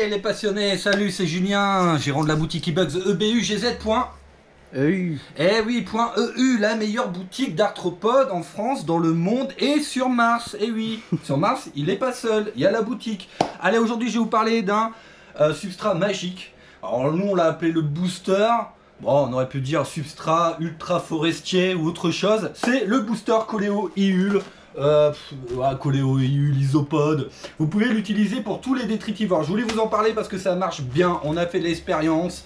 Hey les passionnés, salut, c'est Julien, gérant de la boutique eBugs EBUGZ.EU. Eh oui, .eu, la meilleure boutique d'arthropodes en France, dans le monde et sur Mars. Eh oui, sur Mars, il n'est pas seul, il y a la boutique. Allez, aujourd'hui, je vais vous parler d'un substrat magique. Alors nous, on l'a appelé le booster. Bon, on aurait pu dire substrat ultra forestier ou autre chose. C'est le booster Coléo IUL. Coléo IUL isopode. Vous pouvez l'utiliser pour tous les détritivores. Je voulais vous en parler parce que ça marche bien. On a fait l'expérience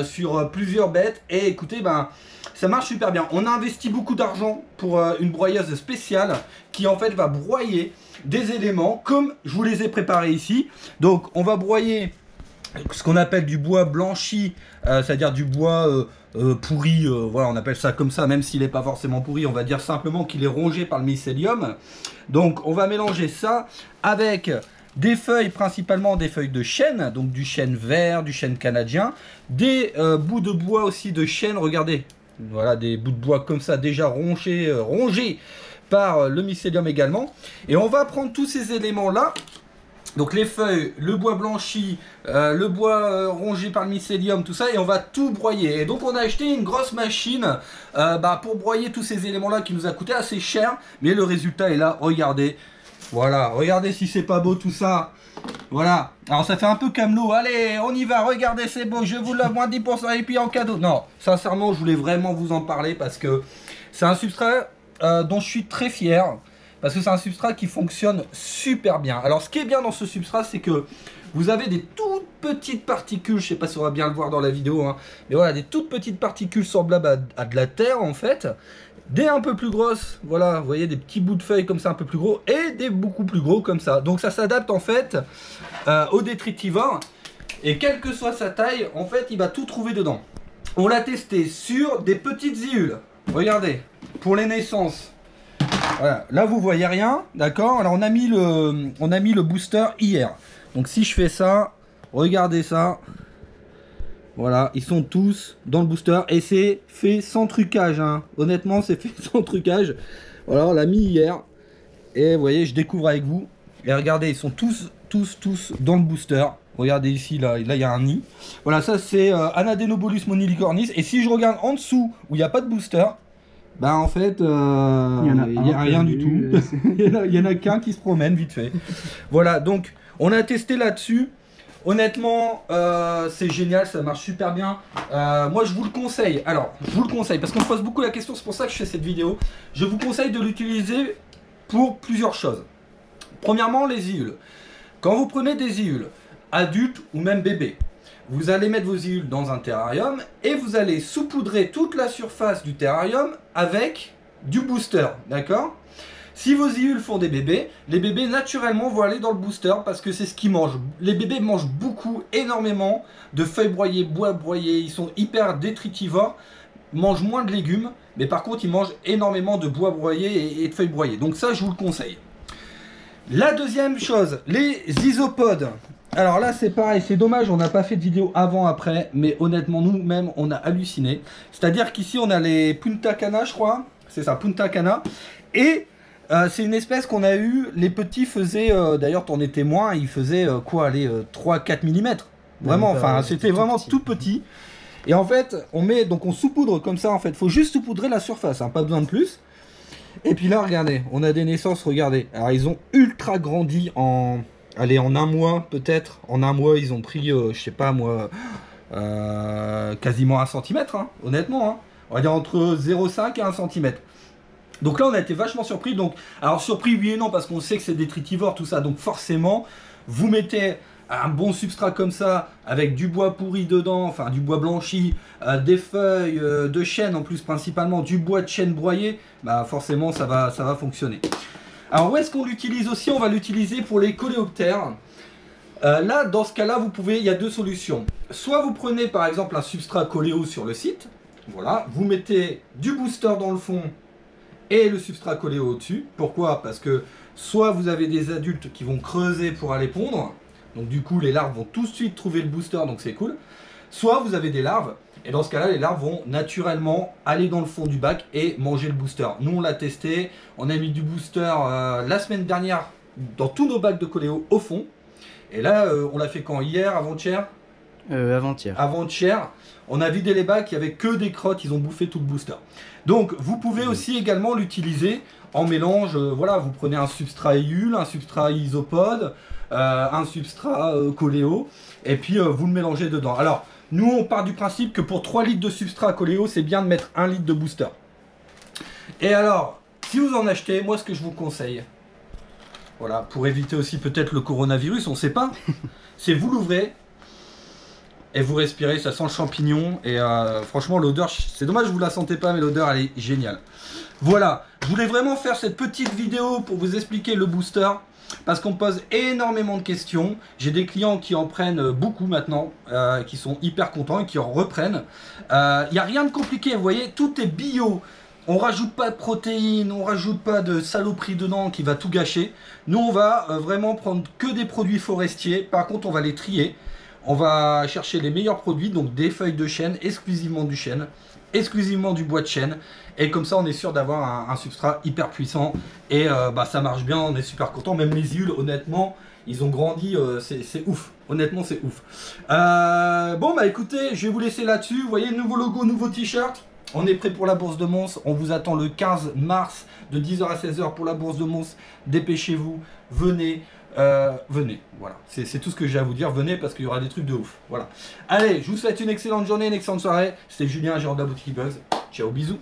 sur plusieurs bêtes et écoutez, ben ça marche super bien. On a investi beaucoup d'argent pour une broyeuse spéciale qui en fait va broyer des éléments comme je vous les ai préparés ici. Donc on va broyer ce qu'on appelle du bois blanchi, c'est-à-dire du bois pourri, voilà, on appelle ça comme ça, même s'il n'est pas forcément pourri, on va dire simplement qu'il est rongé par le mycélium. Donc on va mélanger ça avec des feuilles, principalement des feuilles de chêne, donc du chêne vert, du chêne canadien, des bouts de bois aussi de chêne, regardez, voilà, des bouts de bois comme ça déjà rongés par le mycélium également. Et on va prendre tous ces éléments-là. Donc les feuilles, le bois blanchi, le bois rongé par le mycélium, tout ça, et on va tout broyer. Et donc on a acheté une grosse machine pour broyer tous ces éléments-là qui nous a coûté assez cher. Mais le résultat est là, regardez. Voilà, regardez si c'est pas beau tout ça. Voilà, alors ça fait un peu camelot. Allez, on y va, regardez, c'est beau, je vous l'offre moins 10% et puis en cadeau. Non, sincèrement, je voulais vraiment vous en parler parce que c'est un substrat dont je suis très fier. Parce que c'est un substrat qui fonctionne super bien. Alors ce qui est bien dans ce substrat, c'est que vous avez des toutes petites particules, je ne sais pas si on va bien le voir dans la vidéo, hein, mais voilà, des toutes petites particules semblables à de la terre en fait. Des un peu plus grosses, voilà, vous voyez des petits bouts de feuilles comme ça un peu plus gros, et des beaucoup plus gros comme ça. Donc ça s'adapte en fait au détritivore, et quelle que soit sa taille, en fait il va tout trouver dedans. On l'a testé sur des petites iules, regardez, pour les naissances. Voilà. Là vous voyez rien, d'accord. Alors on a mis le booster hier. Donc si je fais ça, regardez ça. Voilà, ils sont tous dans le booster et c'est fait sans trucage, hein. Honnêtement c'est fait sans trucage. Voilà, on l'a mis hier. Et vous voyez, je découvre avec vous. Et regardez, ils sont tous dans le booster. Regardez ici, là il y a un nid. Voilà, ça c'est Anadenobolus monilicornis. Et si je regarde en dessous où il n'y a pas de booster, bah en fait, il n'y a rien du tout. Il y en a qu'un qui se promène vite fait. Voilà, donc on a testé là-dessus. Honnêtement, c'est génial, ça marche super bien. Moi, je vous le conseille. Alors, je vous le conseille parce qu'on me pose beaucoup la question, c'est pour ça que je fais cette vidéo. Je vous conseille de l'utiliser pour plusieurs choses. Premièrement, les iules. Quand vous prenez des iules, adultes ou même bébés, vous allez mettre vos iules dans un terrarium et vous allez saupoudrer toute la surface du terrarium avec du booster, d'accord? Si vos iules font des bébés, les bébés naturellement vont aller dans le booster parce que c'est ce qu'ils mangent. Les bébés mangent énormément de feuilles broyées, bois broyé, ils sont hyper détritivores, mangent moins de légumes, mais par contre ils mangent énormément de bois broyé et de feuilles broyées. Donc ça, je vous le conseille. La deuxième chose, les isopodes. Alors là c'est pareil, c'est dommage, on n'a pas fait de vidéo avant-après, mais honnêtement nous-mêmes on a halluciné. C'est-à-dire qu'ici on a les Punta Cana, je crois, c'est ça, Punta Cana, et c'est une espèce qu'on a eu, les petits faisaient, d'ailleurs t'en es témoin, ils faisaient quoi, allez, 3-4 mm, vraiment, enfin c'était vraiment tout petit. Et en fait, on saupoudre comme ça en fait, faut juste saupoudrer la surface, hein, pas besoin de plus. Et puis là regardez, on a des naissances, regardez, alors ils ont ultra grandi en... Allez, en un mois, peut-être. En un mois, ils ont pris, je sais pas moi, quasiment 1 cm, hein, honnêtement. Hein. On va dire entre 0,5 et 1 cm. Donc là, on a été vachement surpris. Donc, alors, surpris, oui et non, parce qu'on sait que c'est détritivore, tout ça. Donc, forcément, vous mettez un bon substrat comme ça, avec du bois pourri dedans, enfin, du bois blanchi, des feuilles de chêne, en plus, principalement, du bois de chêne broyé, bah, forcément, ça va fonctionner. Alors où est-ce qu'on l'utilise aussi? On va l'utiliser pour les coléoptères. Là, dans ce cas-là, il y a deux solutions. Soit vous prenez par exemple un substrat coléo sur le site, voilà, vous mettez du booster dans le fond et le substrat coléo au-dessus. Pourquoi? Parce que soit vous avez des adultes qui vont creuser pour aller pondre, donc du coup les larves vont tout de suite trouver le booster, donc c'est cool. Soit vous avez des larves, et dans ce cas-là, les larves vont naturellement aller dans le fond du bac et manger le booster. Nous, on l'a testé, on a mis du booster la semaine dernière dans tous nos bacs de coléo au fond. Et là, on l'a fait quand? Hier, avant-hier? Avant-hier. Avant-hier, on a vidé les bacs, il n'y avait que des crottes, ils ont bouffé tout le booster. Donc, vous pouvez aussi également l'utiliser en mélange. Voilà, vous prenez un substrat Ehul, un substrat Isopod, un substrat Coléo, et puis vous le mélangez dedans. Alors, nous, on part du principe que pour 3 litres de substrat Coléo, c'est bien de mettre 1 litre de booster. Et alors, si vous en achetez, moi, ce que je vous conseille, voilà, pour éviter aussi peut-être le coronavirus, on ne sait pas, c'est vous l'ouvrez, et vous respirez, ça sent le champignon. Et franchement, l'odeur, c'est dommage que vous la sentez pas, mais l'odeur, elle est géniale. Voilà, je voulais vraiment faire cette petite vidéo pour vous expliquer le booster. Parce qu'on me pose énormément de questions. J'ai des clients qui en prennent beaucoup maintenant, qui sont hyper contents et qui en reprennent. Il n'y a rien de compliqué, vous voyez, tout est bio. On rajoute pas de protéines, on rajoute pas de saloperie dedans qui va tout gâcher. Nous, on va vraiment prendre que des produits forestiers. Par contre, on va les trier. On va chercher les meilleurs produits, donc des feuilles de chêne, exclusivement du chêne, exclusivement du bois de chêne. Et comme ça, on est sûr d'avoir un substrat hyper puissant. Et ça marche bien, on est super content. Même les Ehul, honnêtement, ils ont grandi, c'est ouf. Honnêtement, c'est ouf. Bon, bah écoutez, je vais vous laisser là-dessus. Vous voyez, nouveau logo, nouveau t-shirt. On est prêt pour la bourse de Mons. On vous attend le 15 mars de 10h à 16h pour la bourse de Mons. Dépêchez-vous, venez. Venez, voilà, c'est tout ce que j'ai à vous dire, venez parce qu'il y aura des trucs de ouf, voilà. Allez, je vous souhaite une excellente journée, une excellente soirée, c'était Julien, gérant de la boutique Buzz, ciao, bisous.